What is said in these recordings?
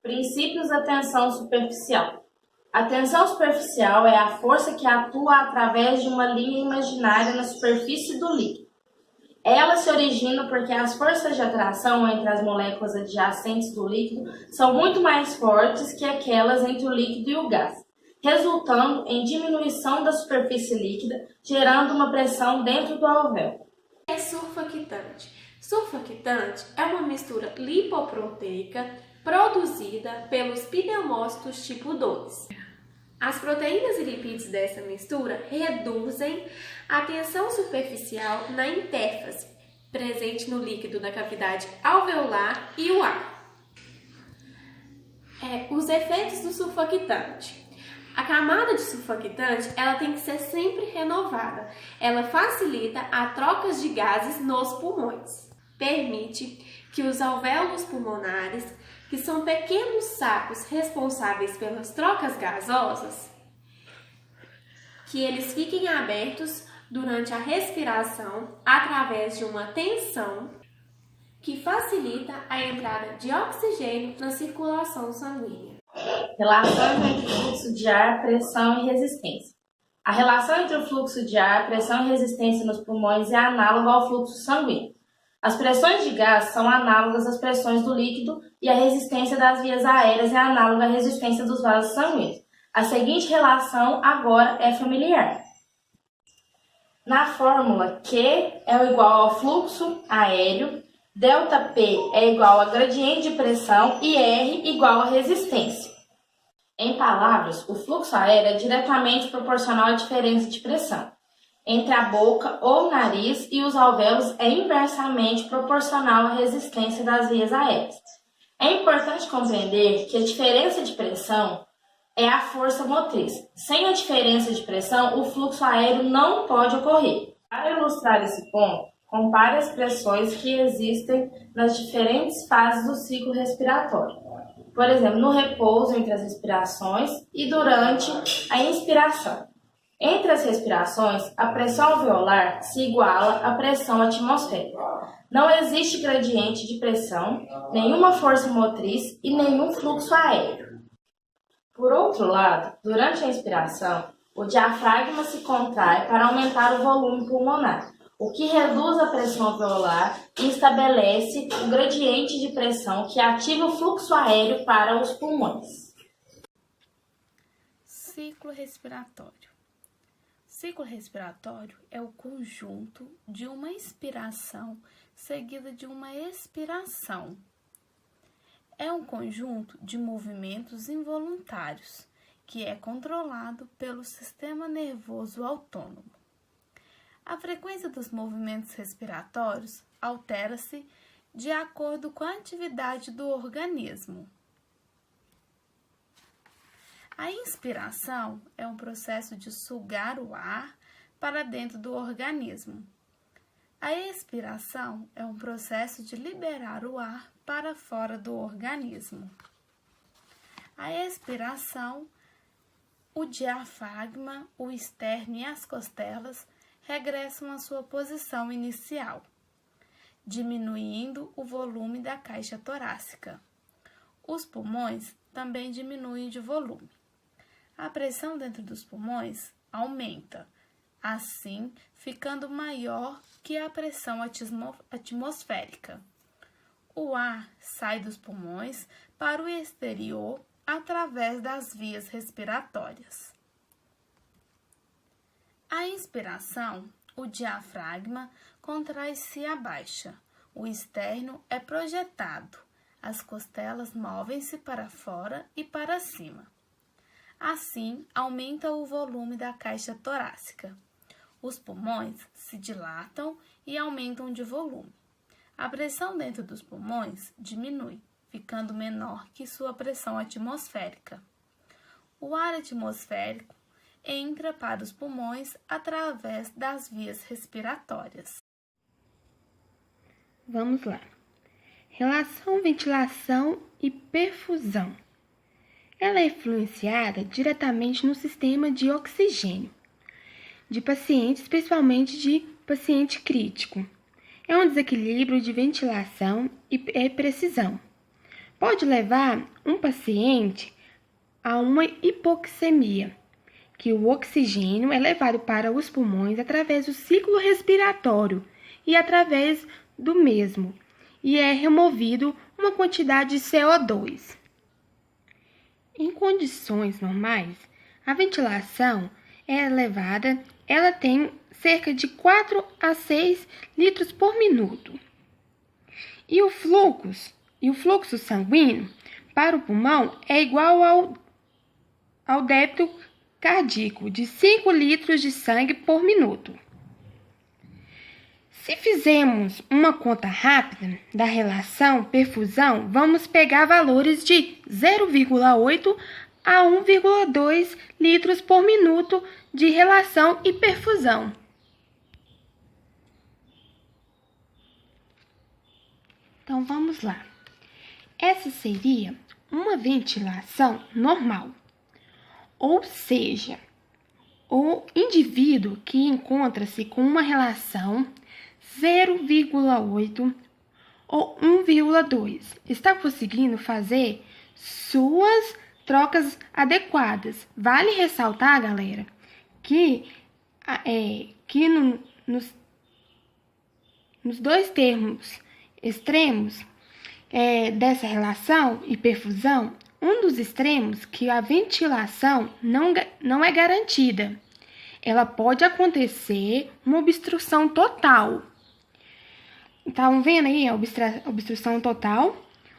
Princípios da tensão superficial. A tensão superficial é a força que atua através de uma linha imaginária na superfície do líquido. Ela se origina porque as forças de atração entre as moléculas adjacentes do líquido são muito mais fortes que aquelas entre o líquido e o gás, resultando em diminuição da superfície líquida, gerando uma pressão dentro do alvéolo. É surfactante. Surfactante é uma mistura lipoproteica produzida pelos pneumócitos tipo 2. As proteínas e lipídios dessa mistura reduzem a tensão superficial na intérfase, presente no líquido da cavidade alveolar e o ar. Os efeitos do surfactante. A camada de surfactante ela tem que ser sempre renovada. Ela facilita a troca de gases nos pulmões. Permite que os alvéolos pulmonares, que são pequenos sacos responsáveis pelas trocas gasosas, que eles fiquem abertos durante a respiração através de uma tensão que facilita a entrada de oxigênio na circulação sanguínea. Relação entre fluxo de ar, pressão e resistência. A relação entre o fluxo de ar, pressão e resistência nos pulmões é análoga ao fluxo sanguíneo. As pressões de gás são análogas às pressões do líquido e a resistência das vias aéreas é análoga à resistência dos vasos sanguíneos. A seguinte relação agora é familiar. Na fórmula, Q é igual ao fluxo aéreo, ΔP é igual a gradiente de pressão e R igual a resistência. Em palavras, o fluxo aéreo é diretamente proporcional à diferença de pressão entre a boca ou nariz e os alvéolos é inversamente proporcional à resistência das vias aéreas. É importante compreender que a diferença de pressão é a força motriz. Sem a diferença de pressão, o fluxo aéreo não pode ocorrer. Para ilustrar esse ponto, compare as pressões que existem nas diferentes fases do ciclo respiratório. Por exemplo, no repouso entre as respirações e durante a inspiração. Entre as respirações, a pressão alveolar se iguala à pressão atmosférica. Não existe gradiente de pressão, nenhuma força motriz e nenhum fluxo aéreo. Por outro lado, durante a inspiração, o diafragma se contrai para aumentar o volume pulmonar, o que reduz a pressão alveolar e estabelece o gradiente de pressão que ativa o fluxo aéreo para os pulmões. Ciclo respiratório. Ciclo respiratório é o conjunto de uma inspiração seguida de uma expiração. É um conjunto de movimentos involuntários que é controlado pelo sistema nervoso autônomo. A frequência dos movimentos respiratórios altera-se de acordo com a atividade do organismo. A inspiração é um processo de sugar o ar para dentro do organismo. A expiração é um processo de liberar o ar para fora do organismo. A expiração, o diafragma, o externo e as costelas regressam à sua posição inicial, diminuindo o volume da caixa torácica. Os pulmões também diminuem de volume. A pressão dentro dos pulmões aumenta, assim ficando maior que a pressão atmosférica. O ar sai dos pulmões para o exterior através das vias respiratórias. A inspiração, o diafragma contrai-se e abaixa, o externo é projetado, as costelas movem-se para fora e para cima. Assim, aumenta o volume da caixa torácica. Os pulmões se dilatam e aumentam de volume. A pressão dentro dos pulmões diminui, ficando menor que sua pressão atmosférica. O ar atmosférico entra para os pulmões através das vias respiratórias. Vamos lá. Relação ventilação e perfusão. Ela é influenciada diretamente no sistema de oxigênio de pacientes, principalmente de paciente crítico. É um desequilíbrio de ventilação e precisão. pode levar um paciente a uma hipoxemia, que o oxigênio é levado para os pulmões através do ciclo respiratório e através do mesmo, e é removido uma quantidade de CO2. Em condições normais, a ventilação é elevada, ela tem cerca de 4 a 6 litros por minuto. E o fluxo sanguíneo para o pulmão é igual ao débito cardíaco de 5 litros de sangue por minuto. Se fizermos uma conta rápida da relação perfusão, vamos pegar valores de 0,8 a 1,2 litros por minuto de relação e perfusão. Então, vamos lá. Essa seria uma ventilação normal, ou seja, o indivíduo que encontra-se com uma relação 0,8 ou 1,2 está conseguindo fazer suas trocas adequadas. Vale ressaltar, galera, que nos dois termos extremos dessa relação e perfusão, um dos extremos que a ventilação não é garantida. Ela pode acontecer uma obstrução total. Estão vendo aí a obstrução total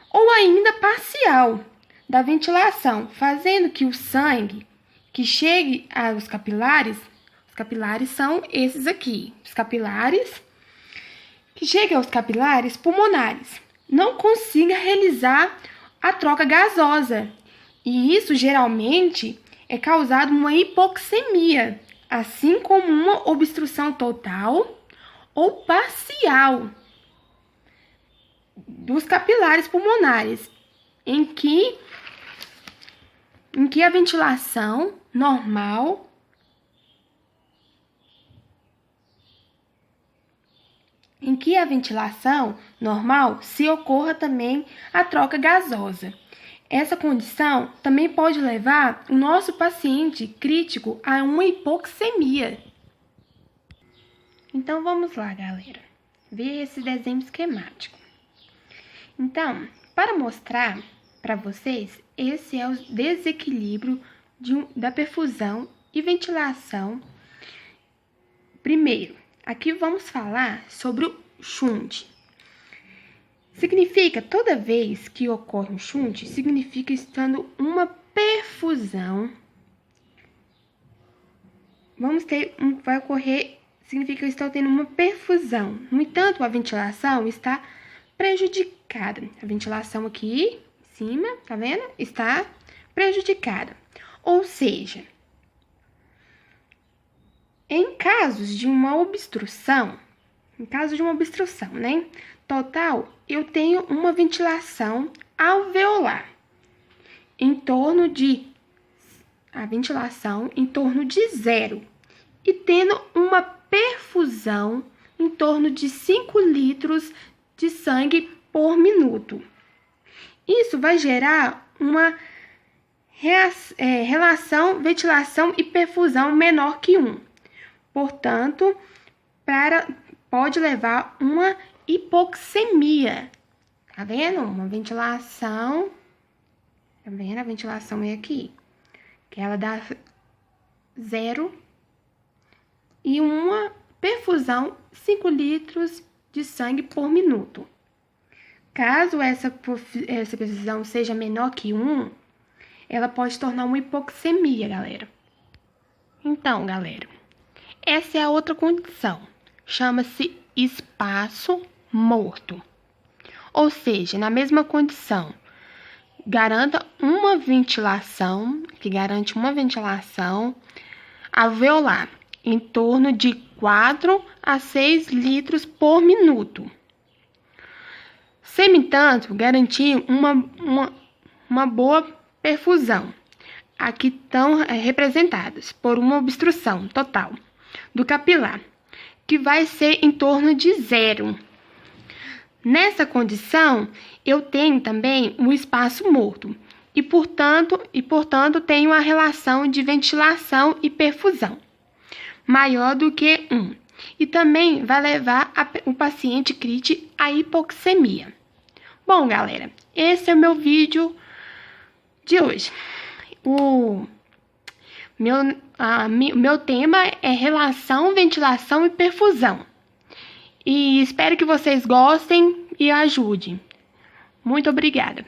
ou ainda parcial da ventilação, fazendo que o sangue que chegue aos capilares, os capilares são esses aqui, os capilares que cheguem aos capilares pulmonares, não consiga realizar a troca gasosa. E isso geralmente é causado uma hipoxemia, assim como uma obstrução total ou parcial dos capilares pulmonares, em que a ventilação normal se ocorra também a troca gasosa. Essa condição também pode levar o nosso paciente crítico a uma hipoxemia. Então, vamos lá, galera, ver esse desenho esquemático. Então, para mostrar para vocês, esse é o desequilíbrio da perfusão e ventilação. Primeiro, aqui vamos falar sobre o shunt. Significa, toda vez que ocorre um shunt, significa estando uma perfusão. Significa que estou tendo uma perfusão. No entanto, a ventilação está prejudicada. A ventilação aqui em cima, tá vendo? Está prejudicada. Ou seja, em caso de uma obstrução, né, total, eu tenho uma ventilação alveolar a ventilação em torno de 0 e tendo uma perfusão em torno de 5 litros de sangue por minuto. Isso vai gerar uma relação ventilação e perfusão menor que 1. Portanto, pode levar uma hipoxemia. Tá vendo? Uma ventilação. Tá vendo? A ventilação é aqui. Que ela dá 0 e uma perfusão 5 litros de sangue por minuto. Caso essa perfusão seja menor que 1, ela pode tornar uma hipoxemia, galera. Então, galera, essa é a outra condição. Chama-se espaço morto. Ou seja, na mesma condição, garante uma ventilação alveolar em torno de 4 a 6 litros por minuto. Sem, no entanto, garantir uma boa perfusão. Aqui estão representadas por uma obstrução total do capilar, que vai ser em torno de 0. Nessa condição, eu tenho também um espaço morto e, portanto, tenho a relação de ventilação e perfusão maior do que 1. E também vai levar o paciente crítico à hipoxemia. Bom, galera, esse é o meu vídeo de hoje. O meu tema é relação, ventilação e perfusão. E espero que vocês gostem e ajudem. Muito obrigada.